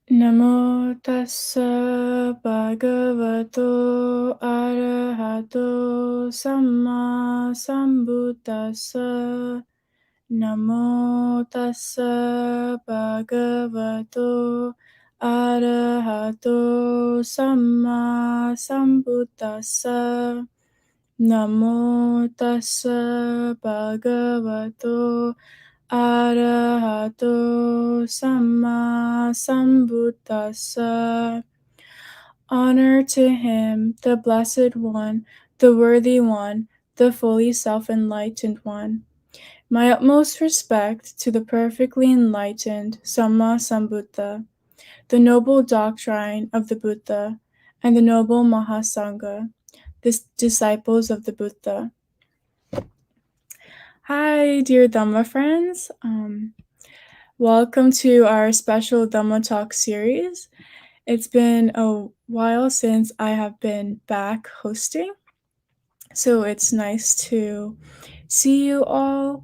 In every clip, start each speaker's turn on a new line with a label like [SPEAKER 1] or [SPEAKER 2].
[SPEAKER 1] Namo tassa bhagavato arahato samma sambuddhassa. Namo tassa bhagavato arahato samma sambuddhassa. Namo tassa bhagavato arahato samma sambuddhassa. Honor to him, the blessed one, the worthy one, the fully self-enlightened one. My utmost respect to the perfectly enlightened Samma Sambuddha, the noble doctrine of the Buddha, and the noble Mahasangha, the disciples of the Buddha. Hi, dear Dhamma friends. Welcome to our special Dhamma Talk series. It's been a while since I have been back hosting, so it's nice to see you all.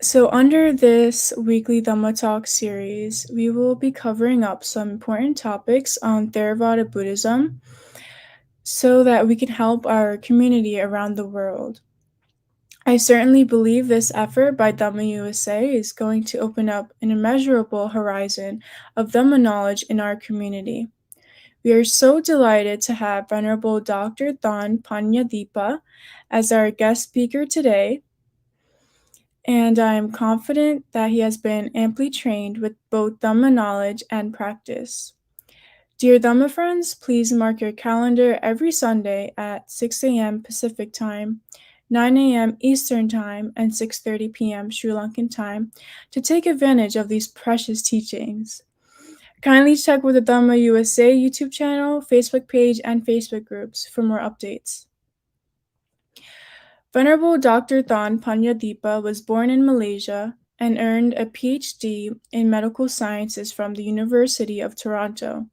[SPEAKER 1] So under this weekly Dhamma Talk series, we will be covering up some important topics on Theravada Buddhism so that we can help our community around the world. I certainly believe this effort by Dhamma USA is going to open up an immeasurable horizon of Dhamma knowledge in our community. We are so delighted to have Venerable Dr. Than Paññādīpa as our guest speaker today, and I am confident that he has been amply trained with both Dhamma knowledge and practice. Dear Dhamma friends, please mark your calendar every Sunday at 6 a.m. Pacific Time, 9 a.m. Eastern Time, and 6:30 p.m. Sri Lankan Time to take advantage of these precious teachings. Kindly check with the Dhamma USA YouTube channel, Facebook page, and Facebook groups for more updates. Venerable Dr. Than Paññādīpa was born in Malaysia and earned a PhD in medical sciences from the University of Toronto.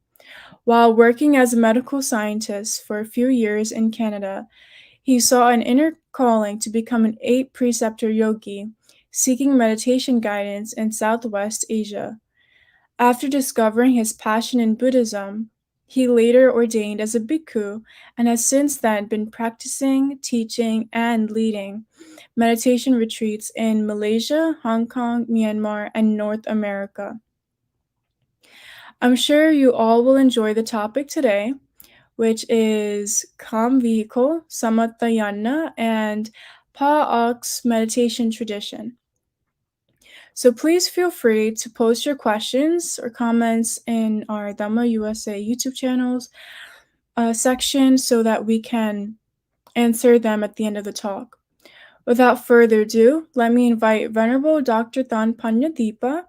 [SPEAKER 1] While working as a medical scientist for a few years in Canada, he saw an inner calling to become an 8-preceptor yogi, seeking meditation guidance in Southwest Asia. After discovering his passion in Buddhism, he later ordained as a bhikkhu and has since then been practicing, teaching, and leading meditation retreats in Malaysia, Hong Kong, Myanmar, and North America. I'm sure you all will enjoy the topic today, which is calm vehicle, Samathayāna, and Pa-auk's meditation tradition. So please feel free to post your questions or comments in our Dhamma USA YouTube channels section so that we can answer them at the end of the talk. Without further ado, let me invite Venerable Dr. Than Paññādīpa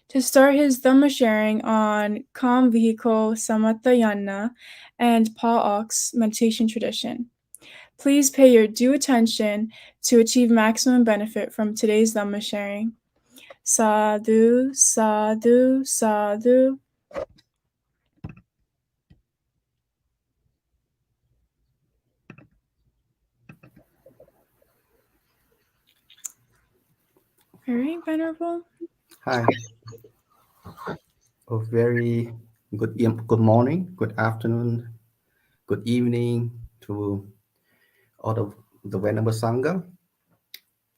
[SPEAKER 1] to start his Dhamma sharing on calm vehicle Samathayāna and Pa-auk's meditation tradition. Please pay your due attention to achieve maximum benefit from today's Dhamma sharing. Sadhu, sadhu, sadhu. All right, Venerable.
[SPEAKER 2] Hi. A very good morning, good afternoon, good evening to all of the Venerable Sangha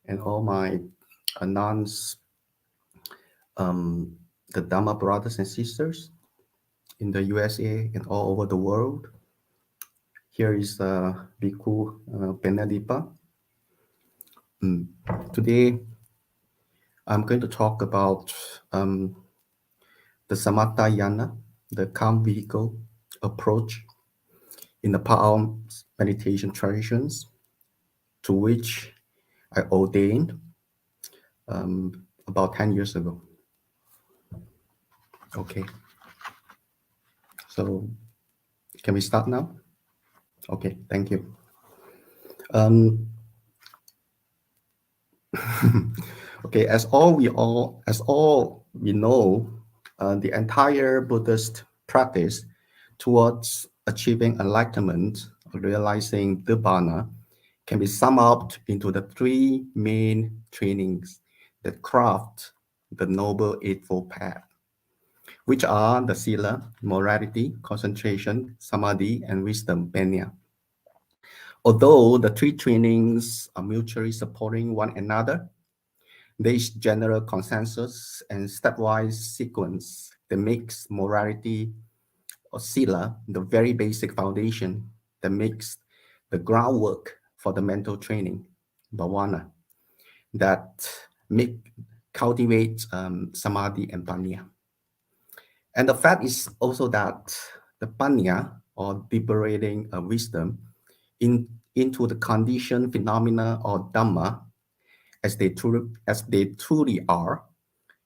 [SPEAKER 2] and all my nuns, the Dhamma brothers and sisters in the USA and all over the world. Here is Bhikkhu Pannadipa. Today, I'm going to talk about the Samathayāna, the calm vehicle approach in the Pa-auk meditation traditions, to which I ordained about 10 years ago. Okay. So can we start now? Okay, thank you. Okay, as all we know, the entire Buddhist practice towards achieving enlightenment or realizing Nibbāṇa can be summed up into the 3 main trainings that craft the Noble Eightfold Path. which are the sila, morality, concentration, samadhi, and wisdom, Paññā. Although the three trainings are mutually supporting one another, there is general consensus and stepwise sequence that makes morality or sila the very basic foundation that makes the groundwork for the mental training, bhavana, that cultivate samadhi and paññā. And the fact is also that the paññā, or liberating wisdom, into the conditioned phenomena or dhamma, as they truly are,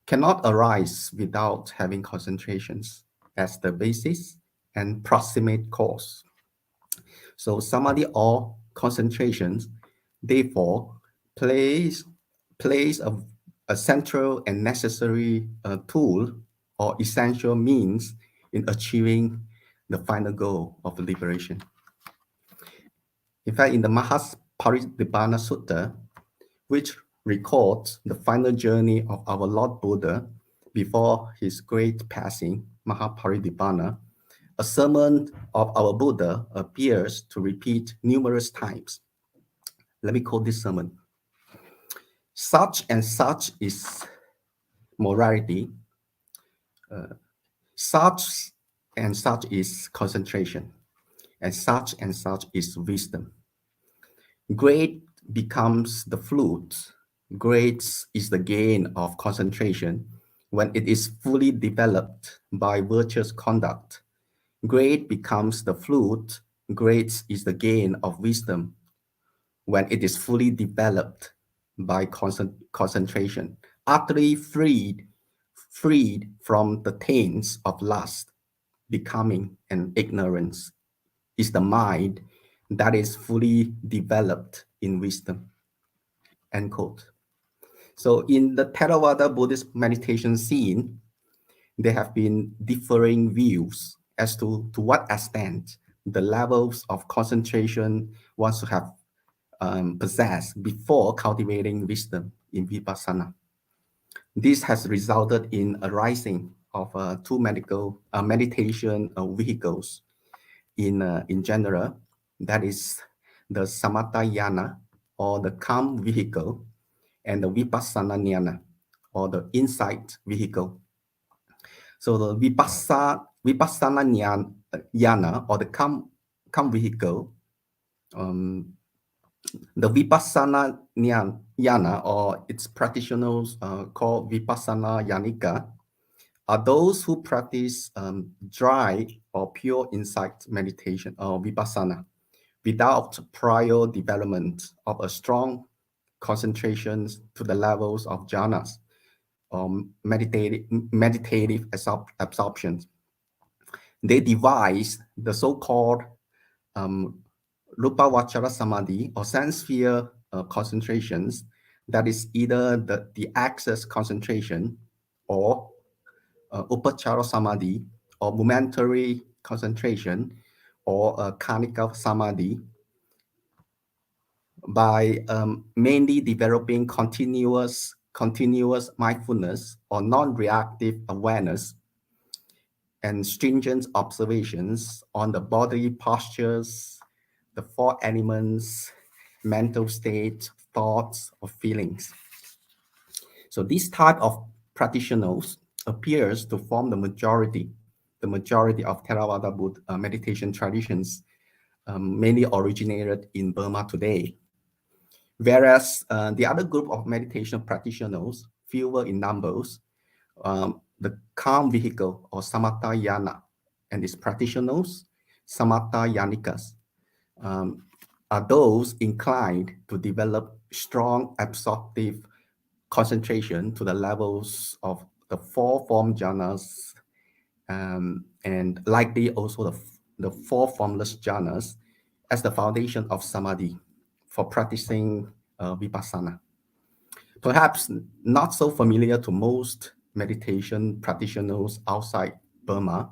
[SPEAKER 2] cannot arise without having concentrations as the basis and proximate cause. So samadhi or concentrations, therefore, plays a central and necessary tool or essential means in achieving the final goal of liberation. In fact, in the Pannadipa Sutta, which records the final journey of our Lord Buddha before his great passing, Mahaparinibbāna, a sermon of our Buddha appears to repeat numerous times. Let me quote this sermon. Such and such is morality. Such and such is concentration. And such is wisdom. Great becomes the flute. Great is the gain of concentration when it is fully developed by virtuous conduct. Great becomes the flute. Great is the gain of wisdom when it is fully developed by concentration, utterly freed from the taints of lust, becoming, and ignorance, is the mind that is fully developed in wisdom. End quote. So in the Theravada Buddhist meditation scene, there have been differing views as to what extent the levels of concentration one should have possessed before cultivating wisdom in vipassana. This has resulted in a rising of two meditation vehicles in general, that is the Samathayāna, or the calm vehicle, and the vipassana jnana, or the insight vehicle. So the vipassana jnana, or the calm vehicle, the vipassana jnana, or its practitioners called vipassana jnanika, are those who practice dry or pure insight meditation or vipassana without prior development of a strong concentration to the levels of jhanas or meditative absorption. They devise the so-called Rupa Vachara Samadhi, or sense sphere concentrations, that is either the access concentration or Upachara Samadhi, or momentary concentration, or Kanika Samadhi, by mainly developing continuous mindfulness or non-reactive awareness and stringent observations on the body postures, the four elements, mental state, thoughts, or feelings. So this type of practitioners appears to form the majority of Theravada Buddha meditation traditions, mainly originated in Burma today. Whereas the other group of meditation practitioners, fewer in numbers, the calm vehicle, or Samathayāna, and its practitioners, Samathayānikas, are those inclined to develop strong absorptive concentration to the levels of the four form jhanas, and likely also the four formless jhanas as the foundation of samadhi for practicing vipassana. Perhaps not so familiar to most meditation practitioners outside Burma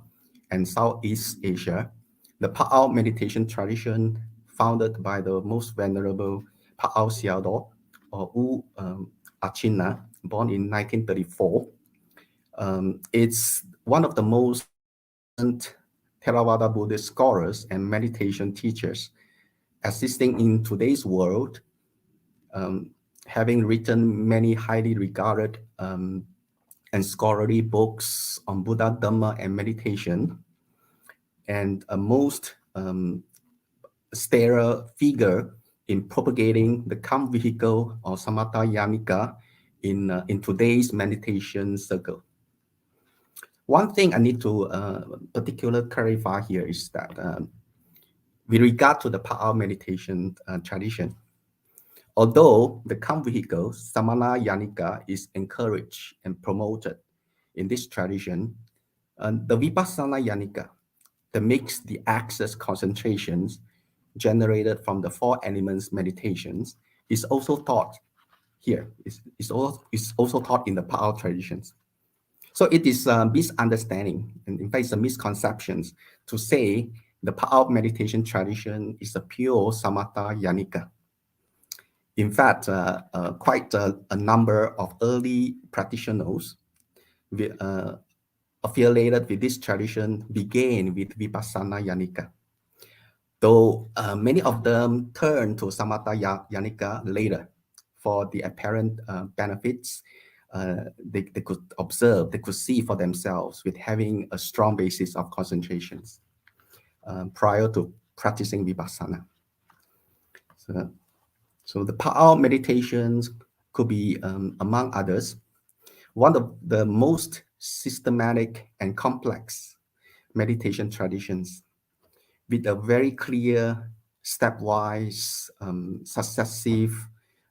[SPEAKER 2] and Southeast Asia, the Pa-auk meditation tradition, founded by the most venerable Pa-auk Sayadaw, or U Achina, born in 1934, it's one of the most Theravada Buddhist scholars and meditation teachers existing in today's world, having written many highly regarded and scholarly books on Buddha, Dhamma, and meditation, and a most stellar figure in propagating the calm vehicle or Samathayāna in today's meditation circle. One thing I need to particularly clarify here is that with regard to the Pa-auk meditation tradition, although the calm vehicle, Samathayāna, is encouraged and promoted in this tradition, the Vipassana Yanika, that makes the access concentrations generated from the four elements meditations, is also taught here. Is also taught in the Pa-auk traditions. So it is a misunderstanding, and in fact, it's a misconception to say the Pa-auk meditation tradition is a pure Samathayāna. In fact, quite a number of early practitioners affiliated with this tradition began with Vipassana Yanika, though many of them turned to Samathayāna later for the apparent benefits they could observe, they could see for themselves with having a strong basis of concentrations prior to practicing Vipassana. So the Pa-auk meditations could be, among others, one of the most systematic and complex meditation traditions with a very clear, stepwise, successive,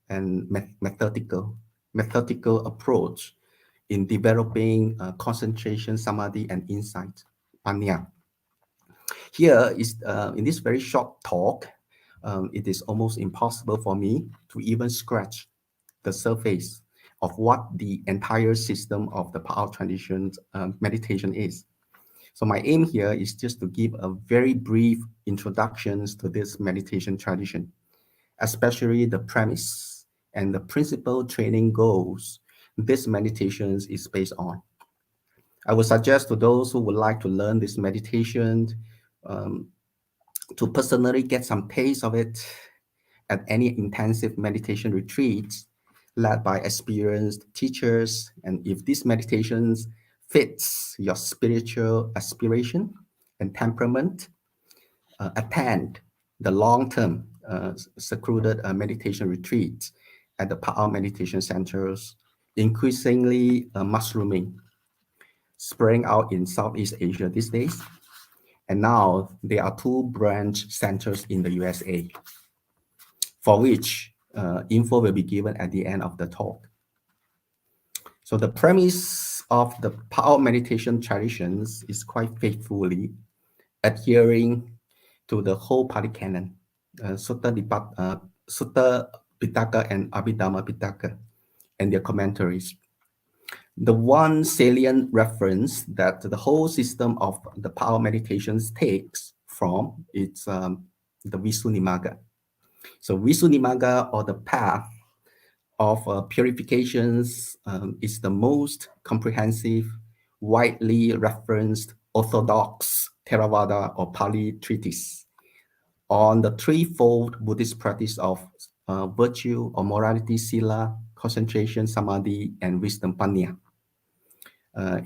[SPEAKER 2] and methodical approach in developing concentration, samadhi, and insight, paññā. Here is, in this very short talk, it is almost impossible for me to even scratch the surface of what the entire system of the Pa-auk tradition meditation is. So my aim here is just to give a very brief introduction to this meditation tradition, especially the premise and the principal training goals this meditation is based on. I would suggest to those who would like to learn this meditation to personally get some taste of it at any intensive meditation retreats led by experienced teachers. And if these meditations fits your spiritual aspiration and temperament, attend the long-term secluded meditation retreats at the Pa-auk meditation centers, increasingly mushrooming, spreading out in Southeast Asia these days. And now there are 2 branch centers in the USA, for which info will be given at the end of the talk. So the premise of the Pa-auk meditation traditions is quite faithfully adhering to the whole Pali Canon, Sutta Pitaka and Abhidhamma Pitaka, and their commentaries. The one salient reference that the whole system of the Pa-auk meditations takes from is the Visuddhimagga. So Visuddhimagga, or the path of purifications, is the most comprehensive, widely referenced orthodox Theravada or Pali treatise on the threefold Buddhist practice of virtue or morality, sila, concentration, samadhi, and wisdom, paññā.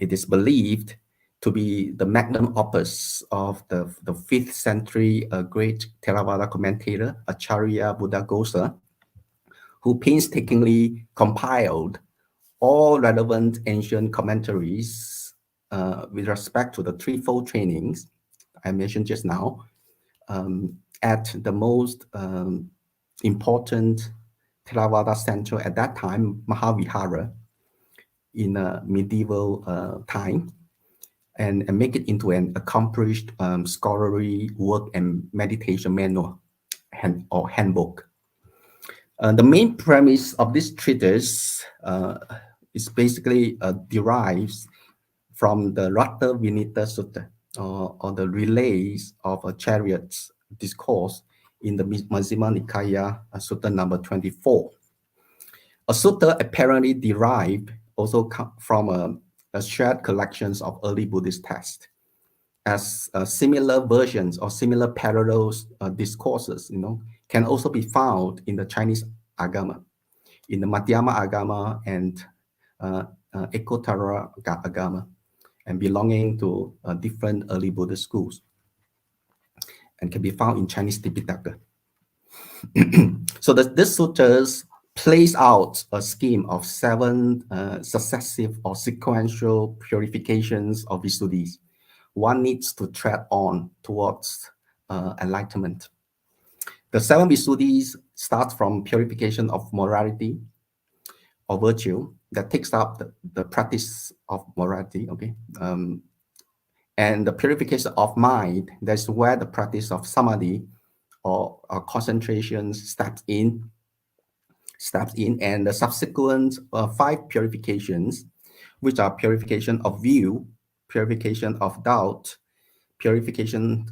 [SPEAKER 2] It is believed to be the magnum opus of the 5th century great Theravada commentator, Acharya Buddhaghosa, who painstakingly compiled all relevant ancient commentaries with respect to the threefold trainings I mentioned just now at the most important Theravada center at that time, Mahavihara, in a medieval time, and make it into an accomplished scholarly work and meditation manual or handbook. The main premise of this treatise is basically derives from the Ratta Vinita Sutta, or the relays of a chariot's discourse in the Majjhima Nikaya Sutta number 24. A sutta apparently derived also from shared collections of early Buddhist texts, as similar versions or similar parallels discourses, can also be found in the Chinese Agama, in the Madhyama Agama and Ekottara Agama, and belonging to different early Buddhist schools, and can be found in Chinese Tipitaka. So this sutras plays out a scheme of 7 successive or sequential purifications of Visuddhis one needs to tread on towards enlightenment. The 7 Visuddhis start from purification of morality or virtue that takes up the practice of morality, okay? And the purification of mind, that's where the practice of samadhi or concentration steps in, and the subsequent 5 purifications, which are purification of view, purification of doubt, purification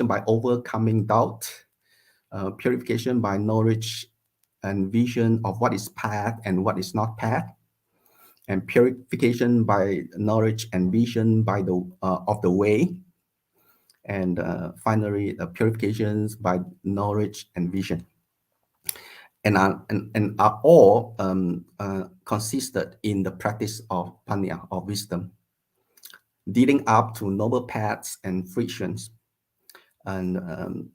[SPEAKER 2] by overcoming doubt, purification by knowledge and vision of what is path and what is not path, and purification by knowledge and vision by the of the way, and finally the purifications by knowledge and vision, and are all consisted in the practice of paññā or wisdom, leading up to noble paths and frictions, and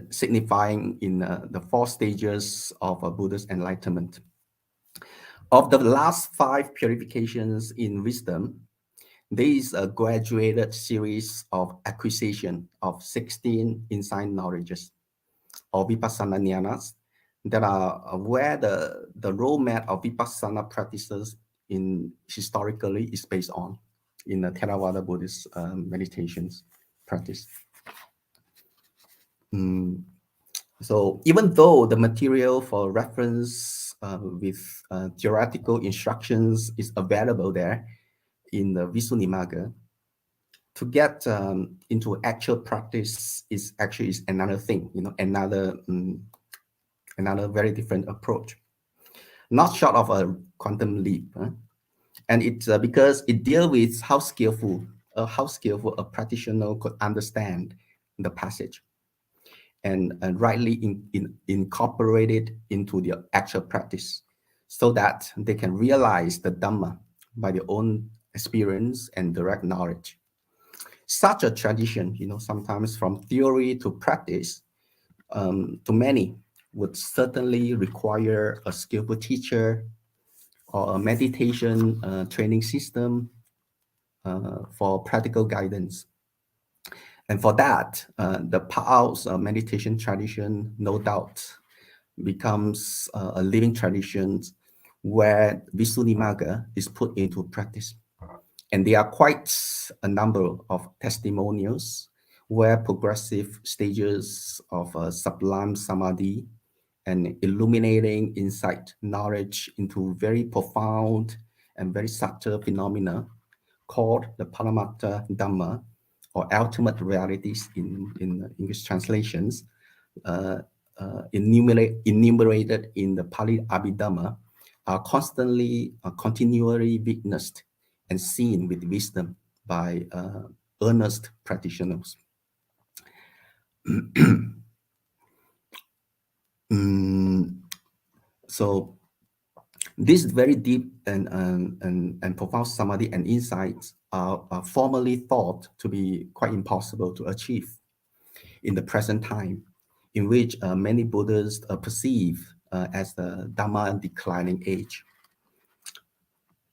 [SPEAKER 2] signifying in the 4 stages of Buddha's enlightenment. Of the last 5 purifications in wisdom, there is a graduated series of acquisition of 16 insight knowledges, or vipassana jnanas, that are where the roadmap of vipassana practices historically is based on in the Theravada Buddhist meditations practice. So even though the material for reference with theoretical instructions is available there in the Visuddhimagga, to get into actual practice is another thing, another very different approach, not short of a quantum leap. And it's because it deals with how skillful a practitioner could understand the passage and rightly incorporate it into their actual practice, so that they can realize the Dhamma by their own experience and direct knowledge. Such a tradition, sometimes from theory to practice, to many, would certainly require a skillful teacher or a meditation training system for practical guidance. And for that, the Pa-auk's meditation tradition, no doubt, becomes a living tradition where Visuddhimagga is put into practice. And there are quite a number of testimonials where progressive stages of sublime samadhi and illuminating insight knowledge into very profound and very subtle phenomena called the Paramattha Dhamma, or ultimate realities in English translations, enumerated in the Pali Abhidhamma, are continually witnessed and seen with wisdom by earnest practitioners. So these very deep and profound samadhi and insights are formerly thought to be quite impossible to achieve in the present time, in which many Buddhists perceive as the Dhamma declining age.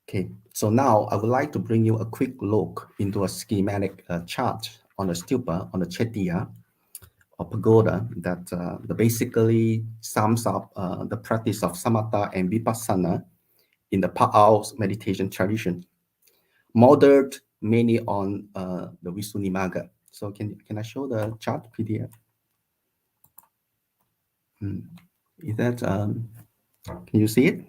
[SPEAKER 2] Okay, so now I would like to bring you a quick look into a schematic chart on a stupa, on a chettiya, or pagoda, that basically sums up the practice of samatha and vipassana in the Pa-auk's meditation tradition, modeled mainly on the Visuddhimagga. So can I show the chart PDF? Is that, can you see it?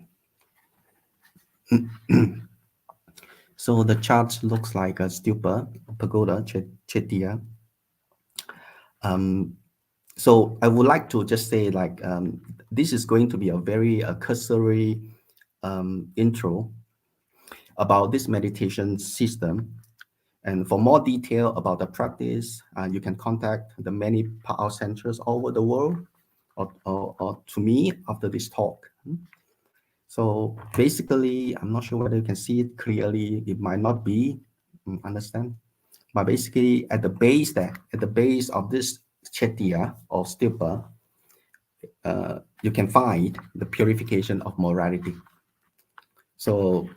[SPEAKER 2] So the chart looks like a stupa, pagoda, chettiya. So I would like to just say, this is going to be a very cursory intro about this meditation system. And for more detail about the practice, you can contact the many Pa-auk centers all over the world, or to me after this talk. So basically, I'm not sure whether you can see it clearly. It might not be, understand? But basically, at the base of this chetya or stupa, you can find the purification of morality. So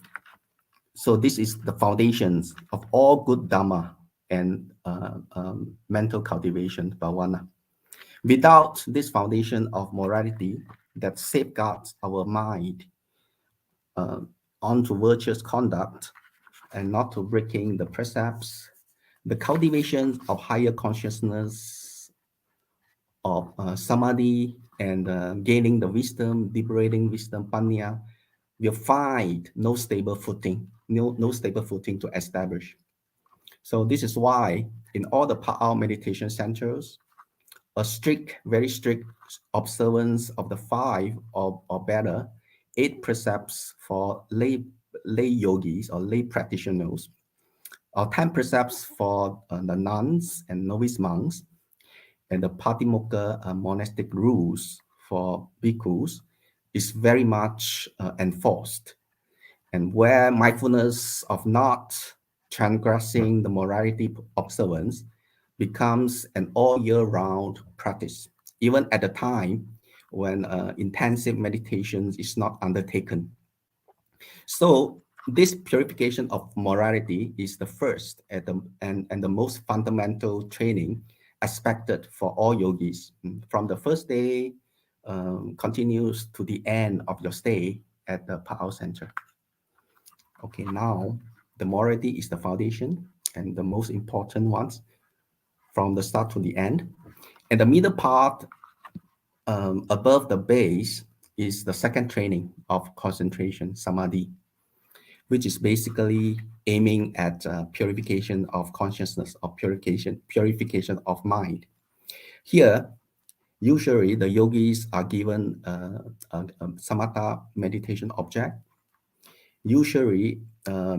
[SPEAKER 2] this is the foundations of all good Dhamma and mental cultivation, bhavana. Without this foundation of morality that safeguards our mind onto virtuous conduct and not to breaking the precepts, the cultivation of higher consciousness of samadhi and gaining the wisdom, liberating wisdom, paññā, will find no stable footing, no stable footing to establish. So this is why in all the Pa-auk meditation centers, a very strict observance of the 5 or better 8 precepts for lay yogis or lay practitioners, or 10 precepts for the nuns and novice monks, and the Patimokkha monastic rules for bhikkhus is very much enforced. And where mindfulness of not transgressing the morality observance becomes an all year round practice, even at the time when intensive meditation is not undertaken. So this purification of morality is the first and the most fundamental training expected for all yogis from the first day continues to the end of your stay at the Pa-auk Center. Okay, now the morality is the foundation and the most important ones from the start to the end. And the middle part above the base is the second training of concentration, samadhi, which is basically aiming at purification of consciousness or purification of mind. Here, usually the yogis are given a samatha meditation object, usually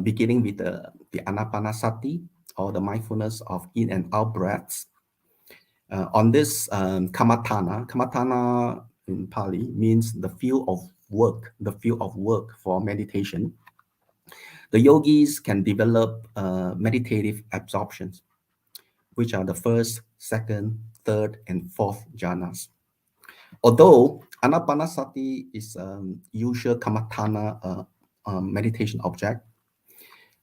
[SPEAKER 2] beginning with the anapanasati or the mindfulness of in and out breaths. On this kamatthana in Pali means the field of work for meditation. The yogis can develop meditative absorptions, which are the first, second, third, and fourth jhanas. Although anapanasati is usual kamatthana meditation object,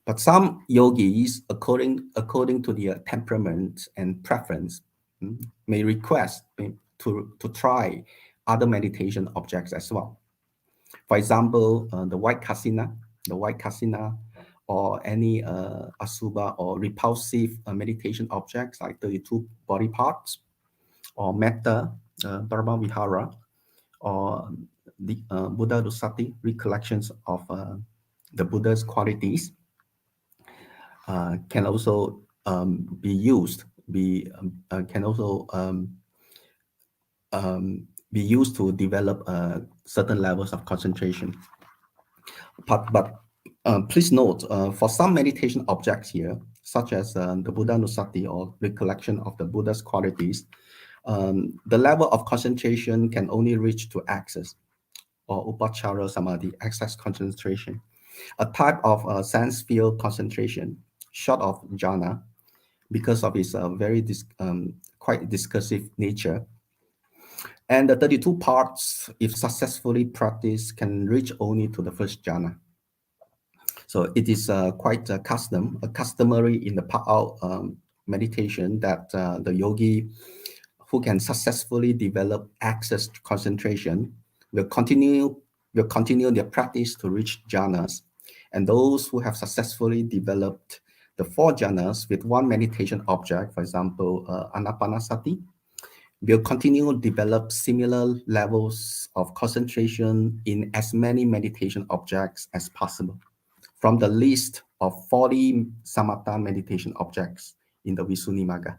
[SPEAKER 2] but some yogis, according to their temperament and preference, may request to try other meditation objects as well. For example, the white kasina, or any asubha or repulsive meditation objects like 32 body parts, or metta, dharma vihara, or the Buddha Dusati, recollections of the Buddha's qualities, can also be used. Can also be used to develop certain levels of concentration. But please note, for some meditation objects here, such as the Buddha Nusati or recollection of the Buddha's qualities, the level of concentration can only reach to access or upachara samadhi, access concentration, a type of sense field concentration, short of jhana, because of its very quite discursive nature. And the 32 parts, if successfully practiced, can reach only to the first jhana. So it is quite customary in the Pa-auk meditation that the yogi who can successfully develop access to concentration will continue their practice to reach jhanas. And those who have successfully developed the 4 jhanas with one meditation object, for example, anapanasati, will continue to develop similar levels of concentration in as many meditation objects as possible from the list of 40 samatha meditation objects in the Visuddhimagga,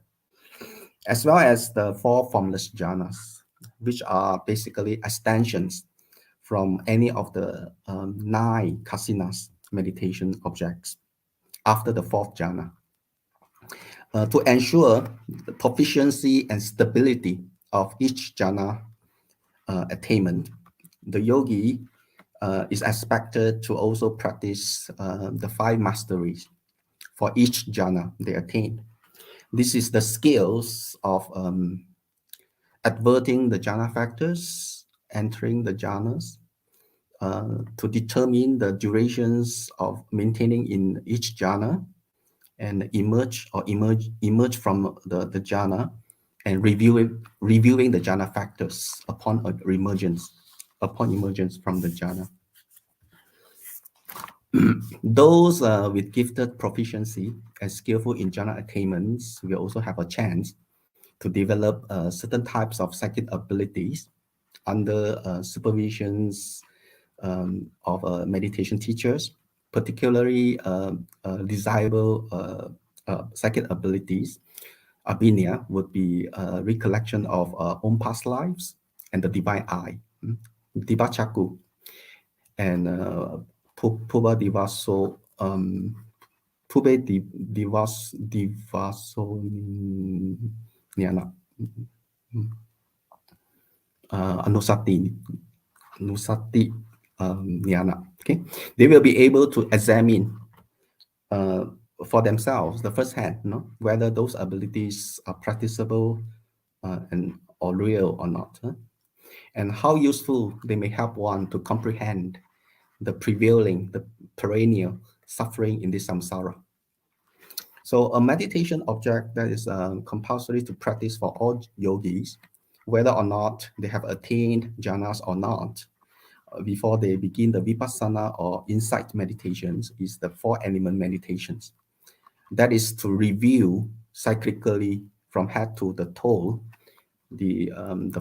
[SPEAKER 2] as well as the 4 formless jhanas, which are basically extensions from any of the 9 kasinas meditation objects after the fourth jhana. To ensure the proficiency and stability of each jhana attainment, the yogi is expected to also practice the 5 masteries for each jhana they attain. This is the skills of adverting the jhana factors, entering the jhanas, to determine the durations of maintaining in each jhana, and emerge from the jhana, and reviewing the jhana factors upon emergence from the jhana. Those with gifted proficiency and skillful in jhana attainments will also have a chance to develop certain types of psychic abilities under supervisions of meditation teachers, particularly desirable psychic abilities. Abhinya would be recollection of own past lives and the divine eye, Divachaku, and Puba Divaso, Pube Divaso Nyana, Anusati Nyana. Okay, they will be able to examine for themselves, the first hand, whether those abilities are practicable or real or not, and how useful they may help one to comprehend the perennial suffering in this samsara. So a meditation object that is compulsory to practice for all yogis, whether or not they have attained jhanas or not, before they begin the vipassana or insight meditations, is the 4 element meditations. That is to review cyclically from head to the toe the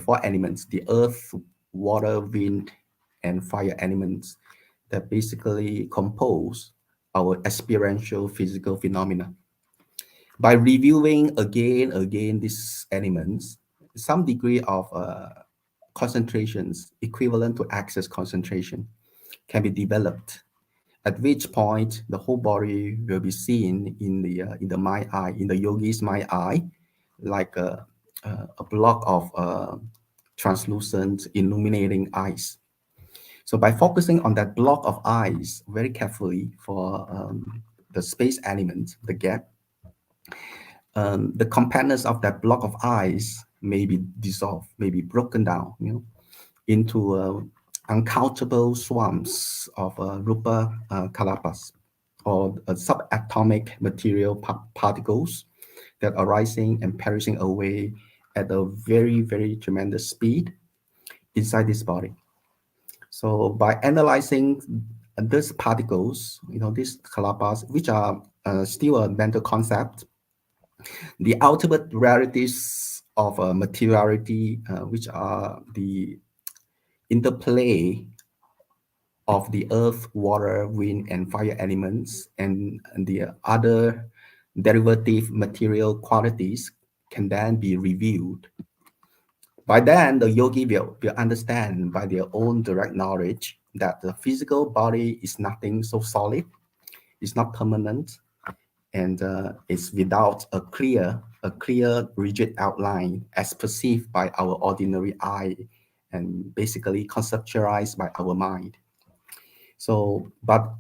[SPEAKER 2] 4 elements, the earth, water, wind, and fire elements that basically compose our experiential physical phenomena. By reviewing again these elements, some degree of concentrations equivalent to access concentration can be developed, at which point the whole body will be seen in the mind eye, in the yogi's mind eye, like a block of translucent illuminating eyes. So by focusing on that block of eyes very carefully for the space element, the gap, the compactness of that block of eyes may be dissolved, may be broken down, into uncountable swarms of rupa kalapas, or subatomic material particles that are rising and perishing away at a very, very tremendous speed inside this body. So by analyzing these particles, these kalapas, which are still a mental concept, the ultimate realities of materiality, which are the interplay of the earth, water, wind, and fire elements, and the other derivative material qualities, can then be reviewed. By then, the yogi will understand by their own direct knowledge that the physical body is nothing so solid, it's not permanent, and it's without a clear, rigid outline as perceived by our ordinary eye and basically conceptualized by our mind. So, but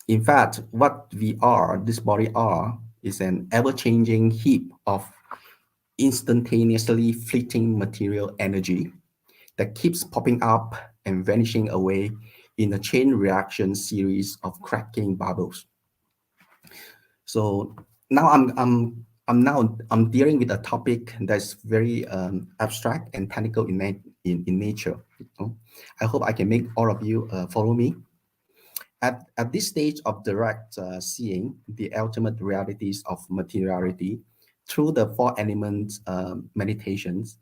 [SPEAKER 2] in fact, what we are, this body are, is an ever-changing heap of instantaneously fleeting material energy that keeps popping up and vanishing away in a chain reaction series of cracking bubbles. So now I'm dealing with a topic that's very abstract and technical in nature. I hope I can make all of you follow me. At this stage of direct seeing the ultimate realities of materiality through the 4 elements meditations,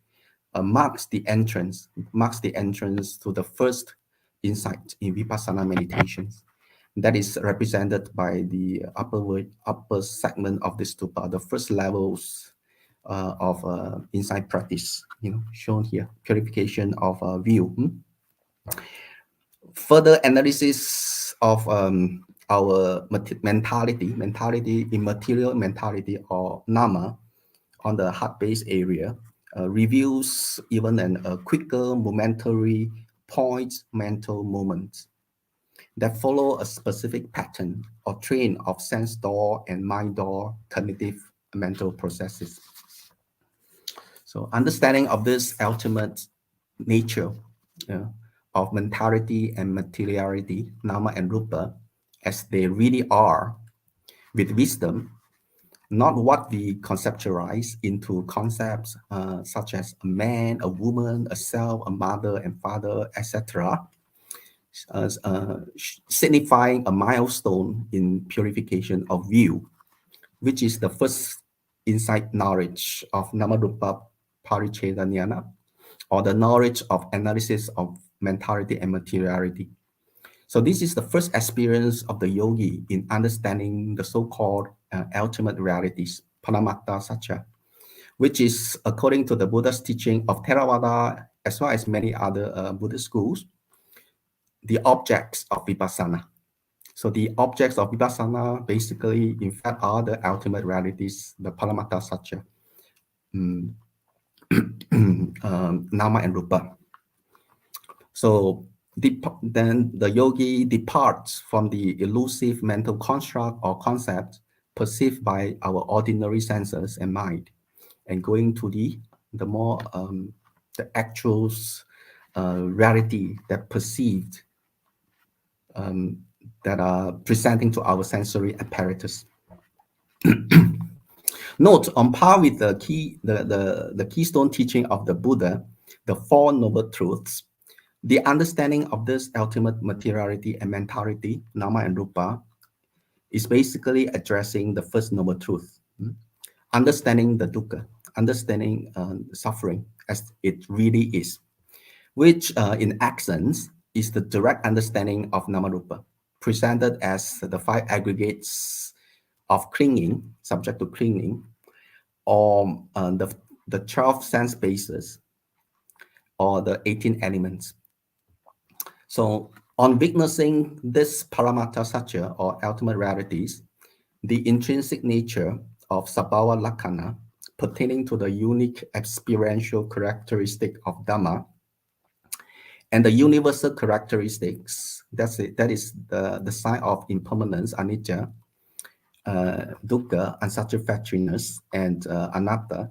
[SPEAKER 2] marks the entrance to the first insight in vipassana meditations. That is represented by the upper segment of the stupa, the first levels of insight practice, shown here, purification of view. Further analysis of our mentality, immaterial mentality or nama on the heart base area reveals even a quicker momentary point mental moments that follow a specific pattern or train of sense door and mind door cognitive mental processes. So understanding of this ultimate nature of mentality and materiality, nama and rupa, as they really are, with wisdom, not what we conceptualize into concepts such as a man, a woman, a self, a mother and father, etc., signifying a milestone in purification of view, which is the first insight knowledge of Namarupa Parichedanyana, or the knowledge of analysis of mentality and materiality. So this is the first experience of the yogi in understanding the so-called ultimate realities, Paramatta Satya, which is, according to the Buddha's teaching of Theravada, as well as many other Buddhist schools, the objects of vipassana. So the objects of vipassana basically, in fact, are the ultimate realities, the Paramatta Satya, nama and rupa. So then the yogi departs from the elusive mental construct or concept perceived by our ordinary senses and mind, and going to the more the actual reality that perceived that are presenting to our sensory apparatus. Note, on par with the keystone teaching of the Buddha, the Four Noble Truths, the understanding of this ultimate materiality and mentality, nama and rupa, is basically addressing the first noble truth, understanding the dukkha, understanding suffering as it really is, which in essence is the direct understanding of namarupa, presented as the five aggregates of clinging, subject to clinging, or the 12 sense bases, or the 18 elements. So on witnessing this Paramatta Satya, or ultimate realities, the intrinsic nature of Sabhava Lakkhana pertaining to the unique experiential characteristic of Dhamma, and the universal characteristics, that is the sign of impermanence, anicca, dukkha, unsatisfactoriness, and anatta,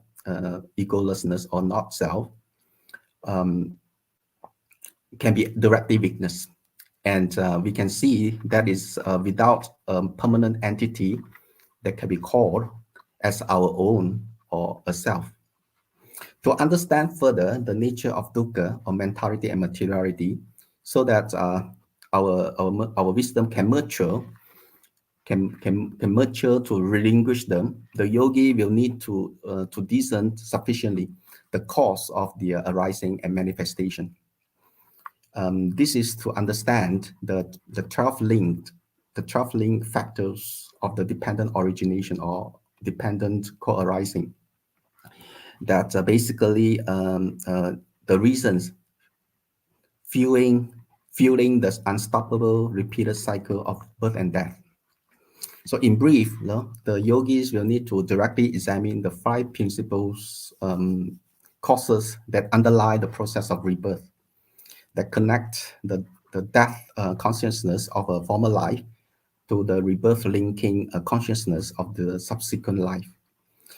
[SPEAKER 2] egolessness or not self, can be directly witnessed. And we can see that is without a permanent entity that can be called as our own or a self. To understand further the nature of dukkha, or mentality and materiality, so that our wisdom can mature, can mature to relinquish them, the yogi will need to discern sufficiently the cause of the arising and manifestation. This is to understand the 12 linked factors of the dependent origination or dependent co-arising. That basically the reasons fueling this unstoppable repeated cycle of birth and death. So in brief, the yogis will need to directly examine the 5 principles, causes that underlie the process of rebirth, that connect the death consciousness of a former life to the rebirth linking consciousness of the subsequent life.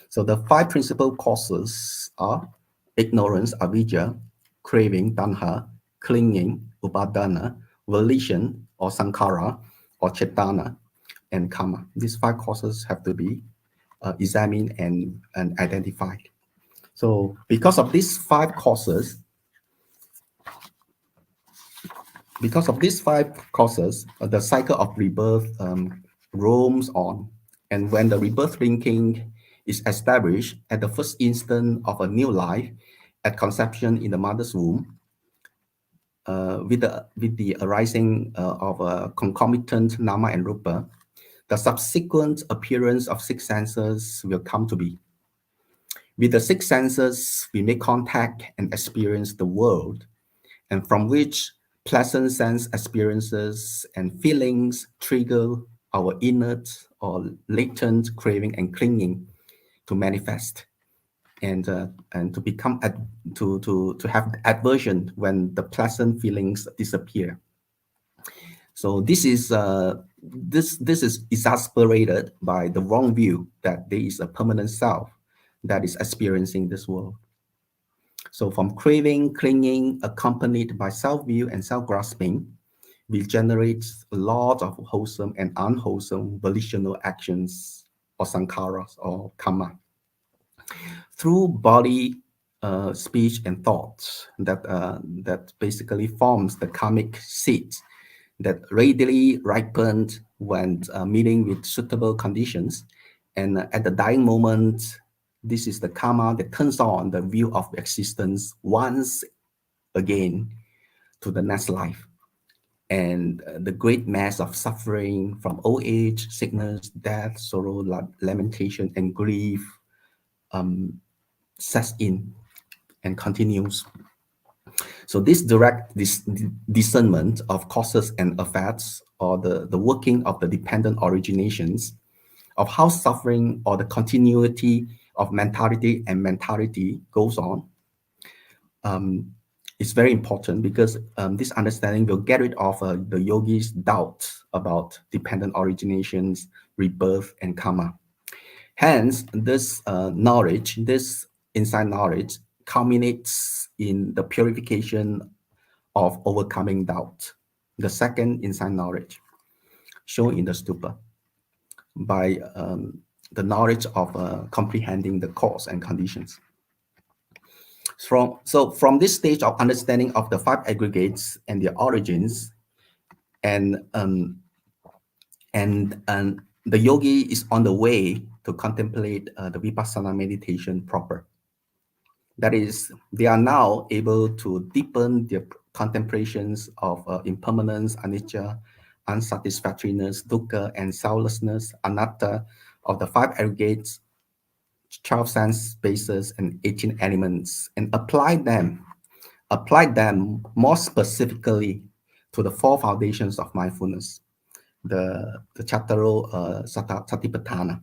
[SPEAKER 2] So the 5 principal causes are ignorance, avidya, craving, tanha, clinging, upadana, volition or sankhara or cetana, and karma. These 5 causes have to be examined and identified. So because of these 5 causes, the cycle of rebirth roams on. And when the rebirth linking is established at the first instant of a new life, at conception in the mother's womb, with the arising of a concomitant nama and rupa, the subsequent appearance of 6 senses will come to be. With the 6 senses, we make contact and experience the world, and from which pleasant sense experiences and feelings trigger our innate or latent craving and clinging to manifest, and to become to have aversion when the pleasant feelings disappear. So this is exasperated by the wrong view that there is a permanent self that is experiencing this world. So from craving, clinging, accompanied by self-view and self-grasping, we generate a lot of wholesome and unwholesome volitional actions or sankharas or karma. Through body, speech, and thoughts that basically forms the karmic seed that readily ripened when meeting with suitable conditions. And at the dying moment, this is the karma that turns on the view of existence once again to the next life. And the great mass of suffering from old age, sickness, death, sorrow, lamentation, and grief sets in and continues. So this direct discernment of causes and effects, or the working of the dependent originations of how suffering or the continuity of mentality goes on, is very important, because this understanding will get rid of the yogi's doubt about dependent originations, rebirth, and karma. Hence, this knowledge, this inside knowledge, culminates in the purification of overcoming doubt, the second inside knowledge, shown in the stupa, by the knowledge of comprehending the cause and conditions. From this stage of understanding of the five aggregates and their origins, and the yogi is on the way to contemplate the vipassana meditation proper. That is, they are now able to deepen their contemplations of impermanence, anicca, unsatisfactoriness, dukkha, and selflessness, anatta, of the five aggregates, 12 sense spaces, and 18 elements, and apply them more specifically to the four foundations of mindfulness, the Chattaro Satipatthana,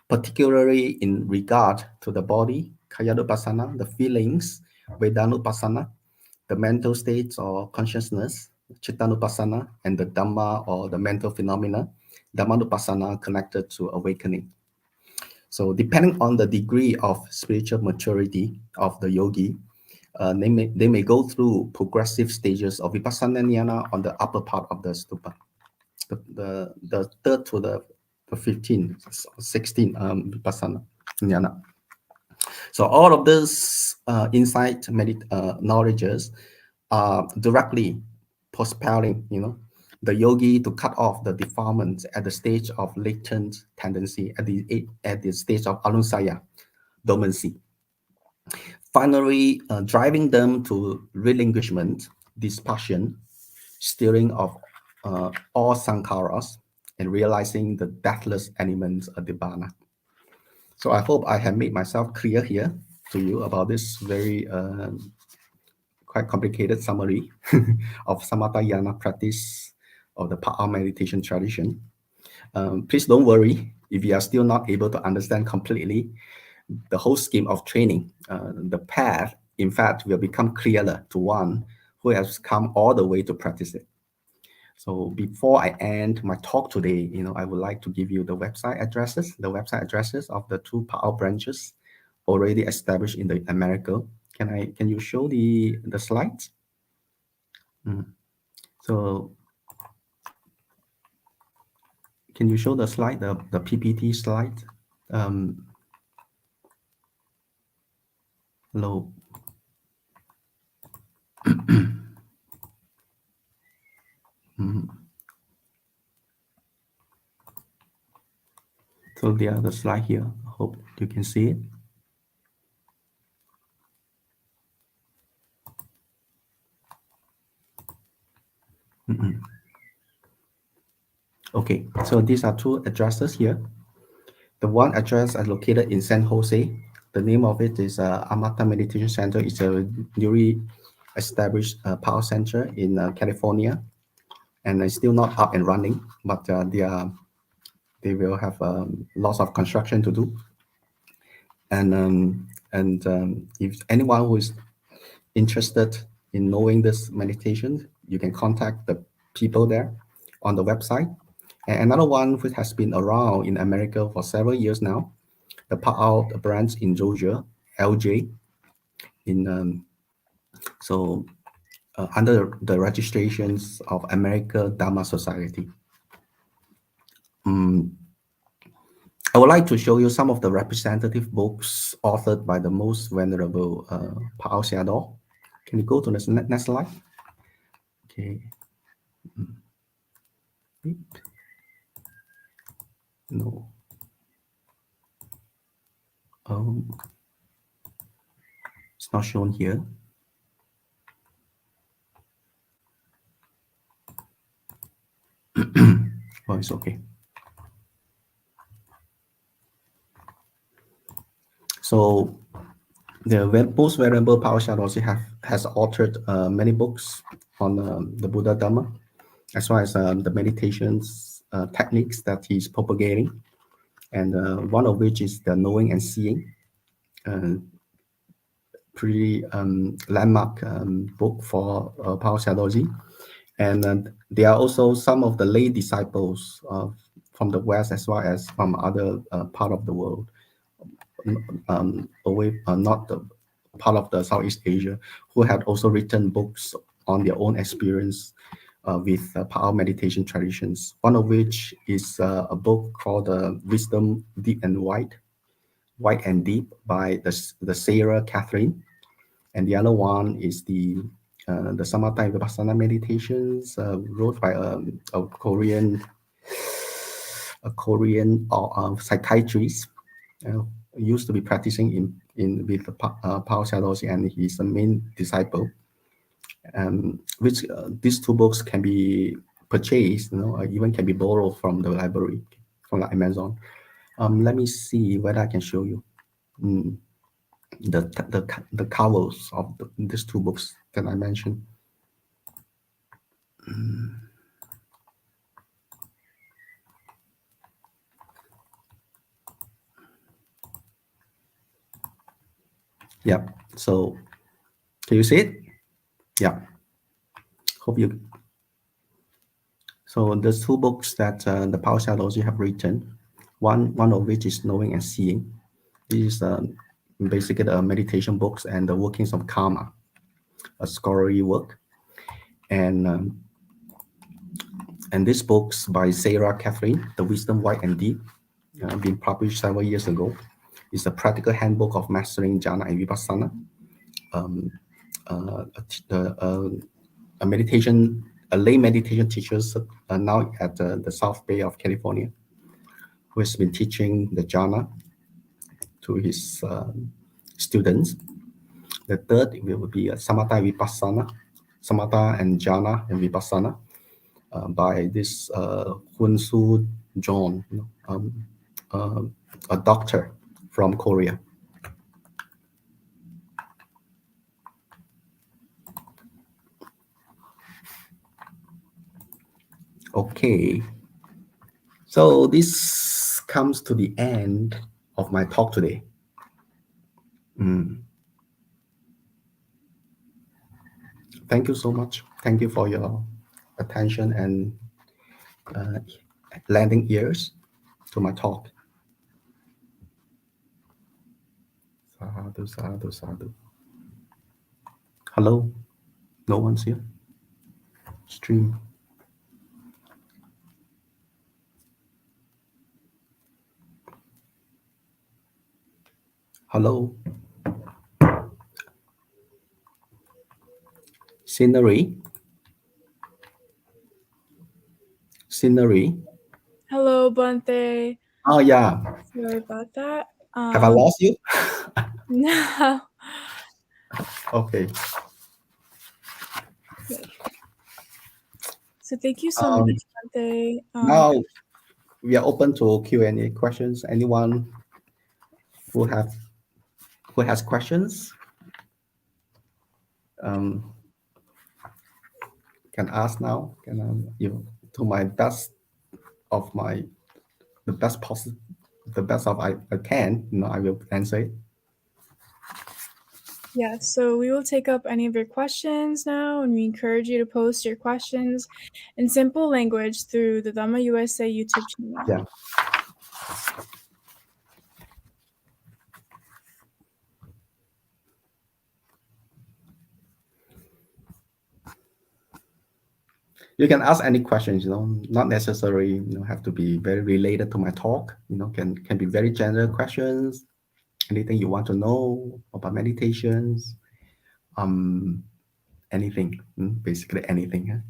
[SPEAKER 2] particularly in regard to the body, Kayanupassana, the feelings, Vedanupassana, the mental states or consciousness, Chittanupassana, and the Dhamma or the mental phenomena, Dhammanupassana, connected to awakening. So depending on the degree of spiritual maturity of the yogi, they may go through progressive stages of vipassana jnana on the upper part of the stupa, the third to the 15, 16 vipassana jnana. So all of these insight knowledges are directly propelling, the yogi to cut off the defilements at the stage of latent tendency, at the stage of anunsaya, dormancy. Finally, driving them to relinquishment, dispassion, steering of all sankharas, and realizing the deathless elements of Nibbāṇa. So I hope I have made myself clear here to you about this very quite complicated summary of Samathayāna practice of the Pa-auk meditation tradition. Please don't worry if you are still not able to understand completely the whole scheme of training. The path, in fact, will become clearer to one who has come all the way to practice it. So before I end my talk today, I would like to give you the website addresses of the two Pa-auk branches already established in the America. Can you show the slides? So can you show the slide, the PPT slide? Hello. So there are the slide here. I hope you can see it. Okay, so these are two addresses here. The one address is located in San Jose. The name of it is Amata Meditation Center. It's a newly established Pa-auk center in California, and it's still not up and running, but they are they will have lots of construction to do. And if anyone who is interested in knowing this meditation, you can contact the people there on the website. And another one which has been around in America for several years now, the Pa-auk branch in Georgia, LJ, in so under the registrations of American Dhamma Society. I would like to show you some of the representative books authored by the most venerable Pa-auk Sayadaw. Can you go to the next slide? Okay. No. It's not shown here. Well, it's okay. So the most venerable Pa-auk Sayadaw has authored many books on the Buddha Dhamma, as well as the meditations techniques that he's propagating, and one of which is the knowing and seeing, pretty landmark book for Pa-auk Sayadaw. And there are also some of the lay disciples from the West as well as from other part of the world, not the part of the Southeast Asia, who had also written books on their own experience with Pa-auk meditation traditions. One of which is a book called Wisdom Deep and White and Deep by the Sarah Catherine, and the other one is the Samatha Vipassana meditations wrote by a Korean psychiatrist used to be practicing with Pa-auk Sayadaw, and he's the main disciple. Which these two books can be purchased, even can be borrowed from the library, from Amazon. Let me see whether I can show you the covers of these two books that I mentioned. Yeah. So can you see it? Yeah. Hope you. So there's two books that the Pa-auk Sayadaw have written. One of which is Knowing and Seeing. This is basically the meditation books and the workings of karma, a scholarly work. And these books by Sarah Catherine, The Wisdom White and Deep, been published several years ago. It's a practical handbook of mastering jhana and vipassana. A lay meditation teacher now at the South Bay of California, who has been teaching the jhana to his students. The third will be Samatha Vipassana, Samatha and Jhana and Vipassana, by this Hun Soo John, a doctor from Korea. Okay, so this comes to the end of my talk today. Thank you so much. Thank you for your attention and lending ears to my talk. Sadhu, sadhu, sadhu. Hello? No one's here? Stream. Hello? Scenery?
[SPEAKER 1] Hello, Bante.
[SPEAKER 2] Oh, yeah.
[SPEAKER 1] Sorry about that.
[SPEAKER 2] Have I lost you?
[SPEAKER 1] No.
[SPEAKER 2] Okay.
[SPEAKER 1] So thank you so much, Bante.
[SPEAKER 2] Now we are open to Q&A questions. Anyone who has questions can ask now. To my best of my the best possible, the best of I can, I will answer it.
[SPEAKER 1] Yes, so we will take up any of your questions now, and we encourage you to post your questions in simple language through the Dhamma USA YouTube channel.
[SPEAKER 2] Yeah. You can ask any questions, not necessarily, have to be very related to my talk, can be very general questions, anything you want to know about meditations, anything, basically anything.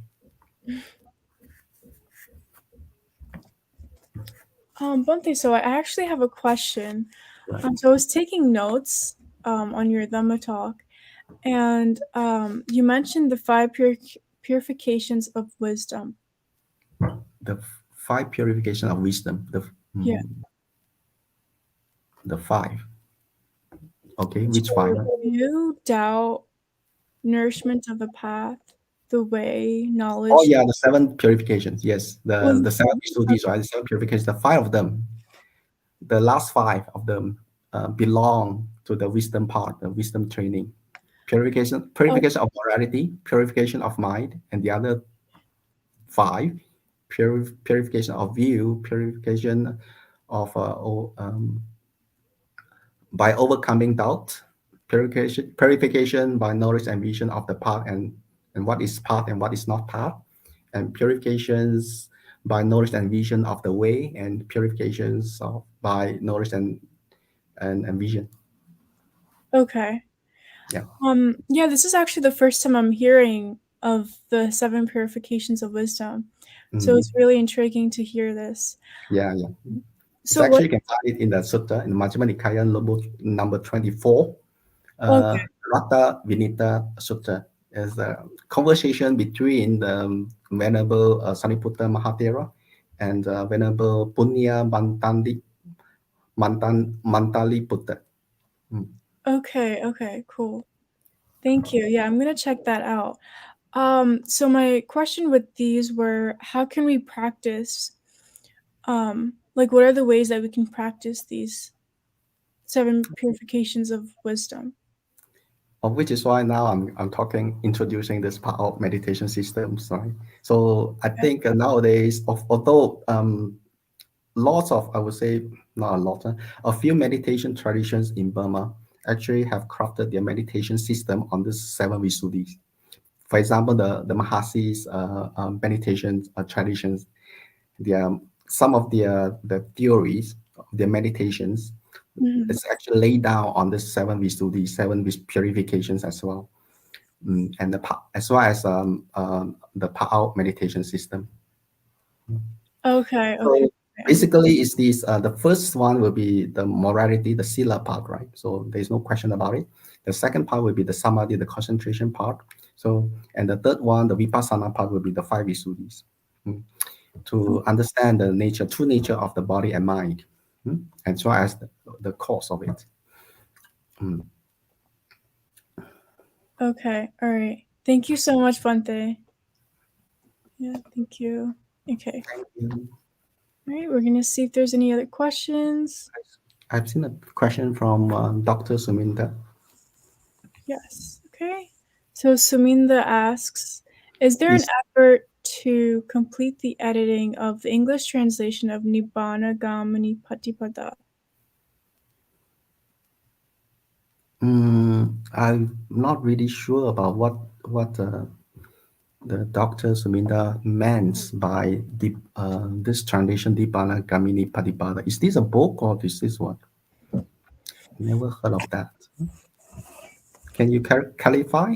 [SPEAKER 1] Bhante, so I actually have a question. So I was taking notes on your Dhamma talk, and you mentioned the five purifications of wisdom.
[SPEAKER 2] The five purification of wisdom.
[SPEAKER 1] Yeah.
[SPEAKER 2] The five. Okay, which five?
[SPEAKER 1] View, doubt, nourishment of the path, the way, knowledge.
[SPEAKER 2] Oh yeah, the seven purifications. Yes, the seven Visuddhis, right? The seven purifications. The five of them, the last five of them belong to the wisdom part, the wisdom training. Purification of morality, purification of mind, and the other five, purification of view, purification of by overcoming doubt, purification by knowledge and vision of the path and what is path and what is not path, and purifications by knowledge and vision of the way, and purifications by knowledge and vision.
[SPEAKER 1] Okay.
[SPEAKER 2] Yeah.
[SPEAKER 1] Yeah, this is actually the first time I'm hearing of the seven purifications of wisdom. So it's really intriguing to hear this.
[SPEAKER 2] Yeah.
[SPEAKER 1] So
[SPEAKER 2] actually, you can find it in the sutta, in Majjhima Nikaya, number 24. Ratta Vinita Sutta is a conversation between the Venerable Sariputta Mahathera and Venerable Punya Mantaliputta.
[SPEAKER 1] Okay, cool. Thank you. Yeah, I'm gonna check that out. So my question with these were, how can we practice? Like, what are the ways that we can practice these seven purifications of wisdom?
[SPEAKER 2] Which is why now I'm introducing this Pa-auk meditation systems, right? So I think nowadays, although lots of, I would say, not a lot, a few meditation traditions in Burma actually have crafted their meditation system on this seven Visuddhis. For example, the Mahasis meditation traditions, some of the theories, their meditations, it's actually laid down on the seven Visuddhis, seven purifications as well, and as well as the Pa-auk meditation system.
[SPEAKER 1] Okay.
[SPEAKER 2] So basically, it's these. The first one will be the morality, the sila part, right? So there's no question about it. The second part will be the samadhi, the concentration part. So, and the third one, the vipassana part, will be the five Visuddhis, to understand the true nature of the body and mind, as well as the cause of it.
[SPEAKER 1] Okay, all right. Thank you so much, Bhante. Yeah, thank you. Okay.
[SPEAKER 2] Thank you.
[SPEAKER 1] All right, we're gonna see if there's any other questions.
[SPEAKER 2] I've seen a question from Dr. Suminda.
[SPEAKER 1] Yes. Okay. So Suminda asks, is there an effort to complete the editing of the English translation of Nibbāṇa Gamani Patipada?
[SPEAKER 2] I'm not really sure about what the Dr. Suminda meant by this translation, Nibbāṇa Gamani Patipada. Is this a book or is this what? Never heard of that. Can you clarify,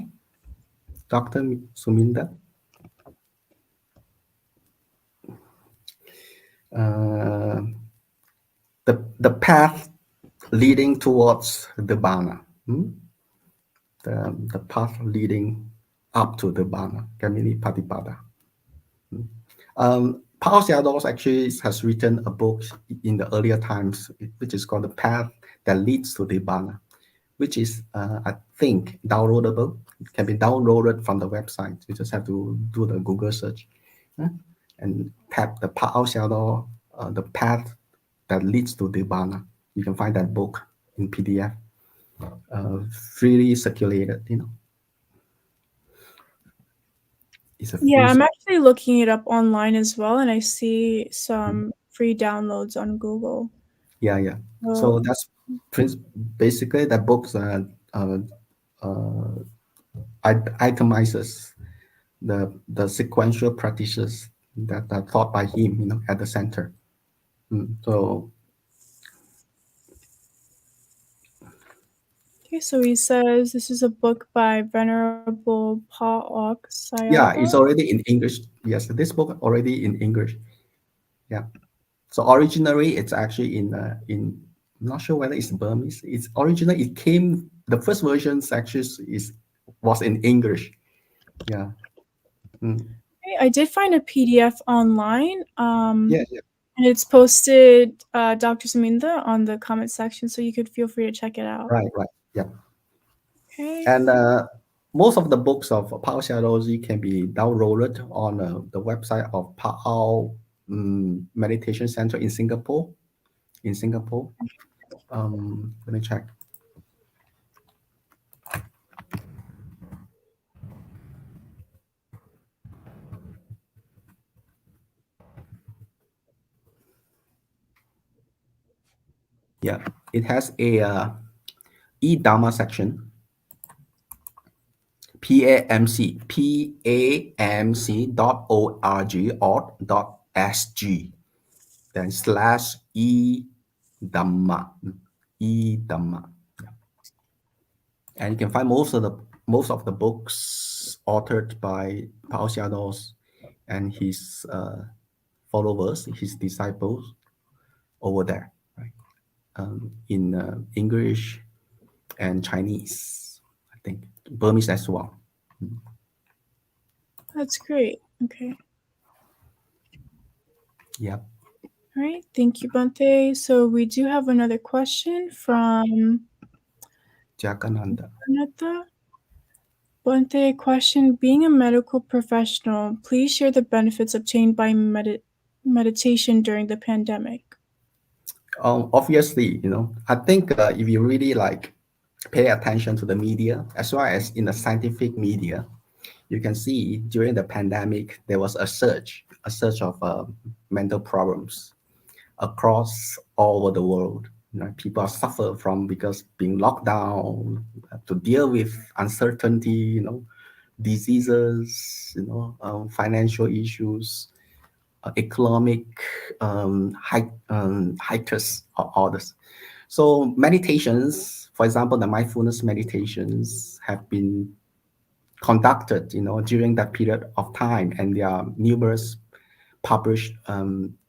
[SPEAKER 2] Dr. Suminda? The path leading towards Nibbāṇa. The path leading up to Nibbāṇa, Gamini Patipada. Pa-auk Sayadaw actually has written a book in the earlier times, which is called The Path That Leads to Nibbāṇa, which is, I think, downloadable. It can be downloaded from the website. You just have to do the Google search and tap the Pa-auk Sayadaw, The Path that leads to Nibbāṇa. You can find that book in PDF, freely circulated. It's a
[SPEAKER 1] Yeah,
[SPEAKER 2] free.
[SPEAKER 1] I'm actually looking it up online as well, and I see some free downloads on Google.
[SPEAKER 2] Yeah. So that's basically that book's itemizes the sequential practices that are taught by him, at the center. So
[SPEAKER 1] Okay, so he says this is a book by Venerable Pa-auk
[SPEAKER 2] yeah,
[SPEAKER 1] Sayadaw.
[SPEAKER 2] it's already in English. Yes, this book already in English. Yeah. So originally, it's actually in. I'm not sure whether it's Burmese. It's originally it came. The first version actually was in English. Yeah.
[SPEAKER 1] Okay, I did find a PDF online.
[SPEAKER 2] Yeah.
[SPEAKER 1] And it's posted, Dr. Saminda, on the comment section, so you could feel free to check it out.
[SPEAKER 2] Right. Yeah.
[SPEAKER 1] Okay.
[SPEAKER 2] And most of the books of Paññādīpa can be downloaded on the website of Pa-auk Meditation Center in Singapore. Let me check. Yeah, it has a e-Dhamma section. PAMC.org.sg, then /e-Dhamma. Yeah. And you can find most of the books authored by Paññādīpa and his followers, his disciples over there, right? In English and Chinese, I think Burmese as well.
[SPEAKER 1] That's great. Okay.
[SPEAKER 2] Yep.
[SPEAKER 1] All right. Thank you, Bhante. So we do have another question from
[SPEAKER 2] Jagananda.
[SPEAKER 1] Bhante, question: being a medical professional, please share the benefits obtained by meditation during the pandemic.
[SPEAKER 2] Obviously, I think if you really pay attention to the media, as well as in the scientific media, you can see during the pandemic, there was a surge of mental problems across all over the world. People suffer from because being locked down, to deal with uncertainty, diseases, financial issues, economic hiatus or others. So meditations, for example, the mindfulness meditations have been conducted, during that period of time, and there are numerous published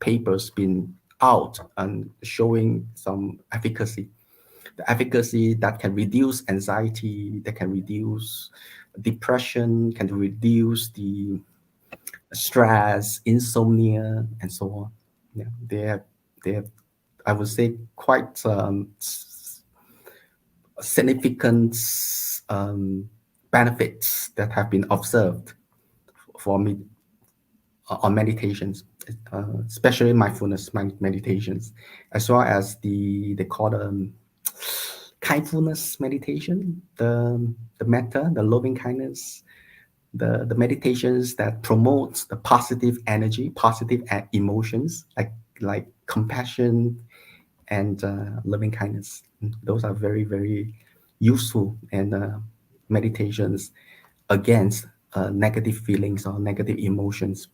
[SPEAKER 2] papers been out and showing some efficacy. The efficacy that can reduce anxiety, that can reduce depression, can reduce the stress, insomnia, and so on. Yeah, they have, I would say, quite significant benefits that have been observed for me on meditations, especially mindfulness meditations, as well as they call them kindfulness meditation, the metta, the loving kindness, the meditations that promotes the positive energy, positive emotions, like compassion and loving kindness. Those are very, very useful, and meditations against negative feelings or negative emotions,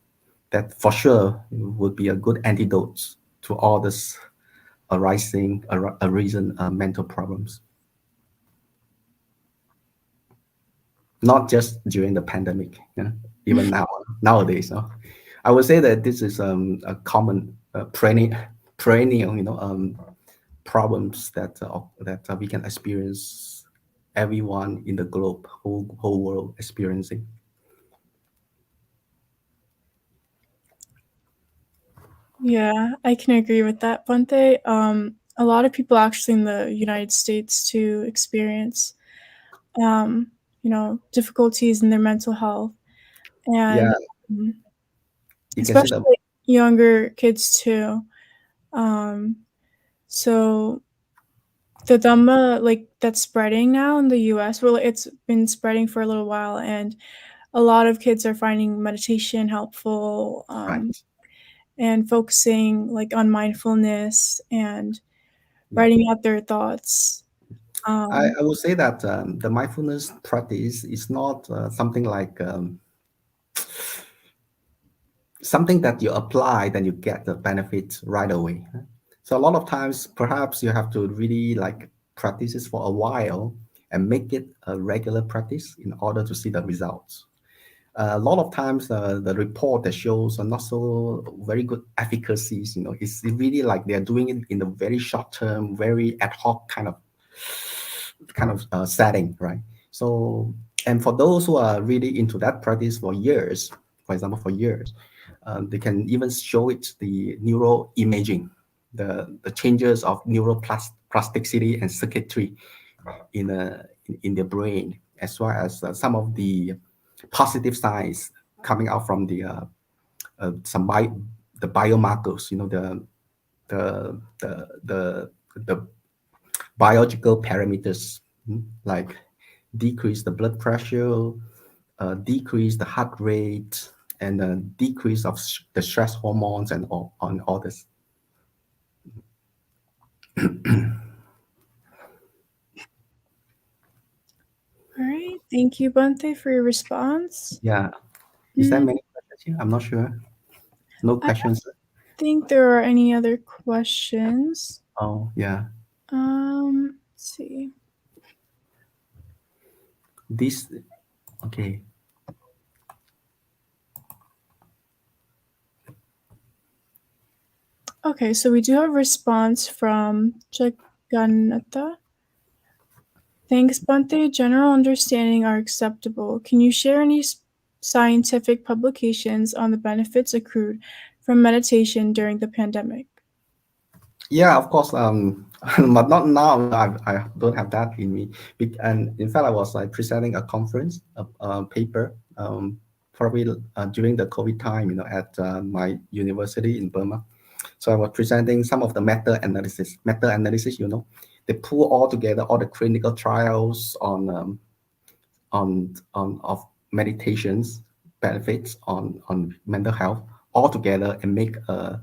[SPEAKER 2] that for sure would be a good antidote to all this arisen mental problems. Not just during the pandemic, even nowadays. I would say that this is a common perennial, problems that we can experience, everyone in the globe, whole world experiencing.
[SPEAKER 1] Yeah, I can agree with that, Bhante. A lot of people actually in the United States too experience, difficulties in their mental health, and
[SPEAKER 2] You can see
[SPEAKER 1] especially younger kids too. So the Dhamma, like, that's spreading now in the US, well, it's been spreading for a little while, and a lot of kids are finding meditation helpful,
[SPEAKER 2] Right.
[SPEAKER 1] and focusing like on mindfulness and
[SPEAKER 2] Yeah.
[SPEAKER 1] writing out their thoughts.
[SPEAKER 2] I will say that the mindfulness practice is not something like something that you apply, then you get the benefits right away. So a lot of times, perhaps you have to really like practice this for a while and make it a regular practice in order to see the results. A lot of times, the report that shows are not so very good efficacies. It's really like they're doing it in a very short term, very ad hoc kind of setting, right? So, and for those who are really into that practice for years, for example, for years, they can even show it the neural imaging, the changes of neuroplasticity and circuitry in the brain, as well as some of the positive signs coming out from the biomarkers, the biological parameters, like decrease the blood pressure, decrease the heart rate, and decrease of the stress hormones and all this.
[SPEAKER 1] All right. Thank you, Bante, for your response.
[SPEAKER 2] Yeah. Is there
[SPEAKER 1] Mm,
[SPEAKER 2] many questions here? I'm not sure. No
[SPEAKER 1] I don't
[SPEAKER 2] questions.
[SPEAKER 1] think there are any other questions.
[SPEAKER 2] Oh, yeah.
[SPEAKER 1] Let's see.
[SPEAKER 2] This, okay.
[SPEAKER 1] Okay, so we do have a response from Jagannatha. Thanks, Bante. General understanding are acceptable. Can you share any scientific publications on the benefits accrued from meditation during the pandemic?
[SPEAKER 2] Yeah, of course. But not now. I don't have that in me. And in fact, I was like presenting a conference, a paper, probably during the COVID time, at my university in Burma. So I was presenting some of the meta-analysis. Meta-analysis, they pull all together all the clinical trials on of meditations benefits on mental health all together and make an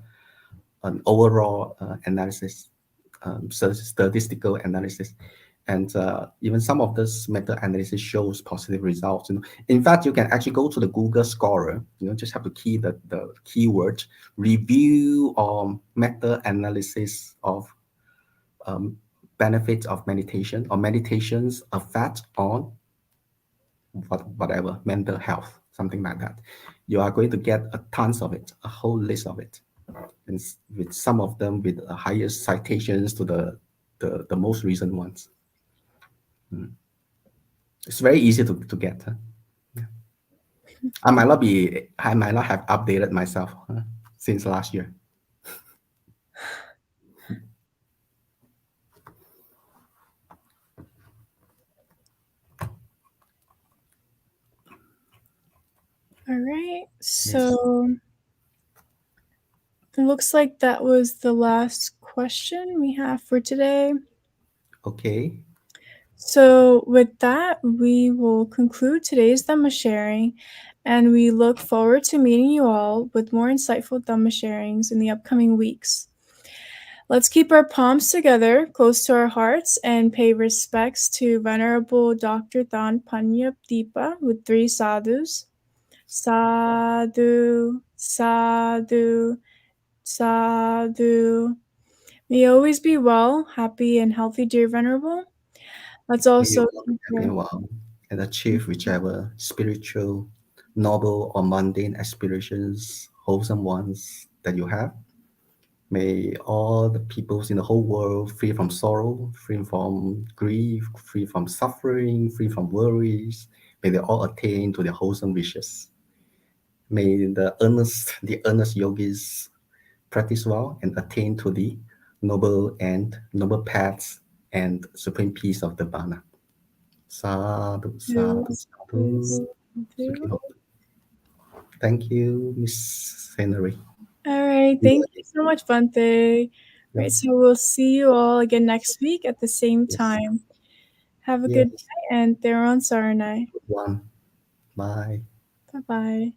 [SPEAKER 2] overall analysis, statistical analysis. And even some of this meta-analysis shows positive results. In fact, you can actually go to the Google Scholar. Just have to key the keyword review or meta-analysis of benefits of meditation or meditation's effect on whatever mental health, something like that. You are going to get a tons of it, a whole list of it, and with some of them with the highest citations to the most recent ones. It's very easy to get. Huh? Yeah. I might not have updated myself since last year.
[SPEAKER 1] All right,
[SPEAKER 2] Yes.
[SPEAKER 1] so it looks like that was the last question we have for today.
[SPEAKER 2] Okay.
[SPEAKER 1] So with that, we will conclude today's Dhamma sharing, and we look forward to meeting you all with more insightful Dhamma sharings in the upcoming weeks. Let's keep our palms together, close to our hearts, and pay respects to Venerable Dr. Than Paññādīpa with 3 sadhus. Sadhu, sadhu, sadhu. May you always be well, happy, and healthy, dear Venerable. Let's
[SPEAKER 2] May
[SPEAKER 1] also
[SPEAKER 2] you all be happy and well and achieve whichever spiritual, noble, or mundane aspirations, wholesome ones that you have. May all the peoples in the whole world free from sorrow, free from grief, free from suffering, free from worries. May they all attain to their wholesome wishes. May the earnest yogis practice well and attain to the noble paths and supreme peace of the Nibbāṇa. Sadhu, sadhu, sadhu. Sukhino. Thank you, Miss Scenery.
[SPEAKER 1] All right. Thank you so much, Bante. Right, so we'll see you all again next week at the same
[SPEAKER 2] Yes.
[SPEAKER 1] time. Have a
[SPEAKER 2] Yes.
[SPEAKER 1] good day and Theron Saranai.
[SPEAKER 2] One. Bye.
[SPEAKER 1] Bye-bye.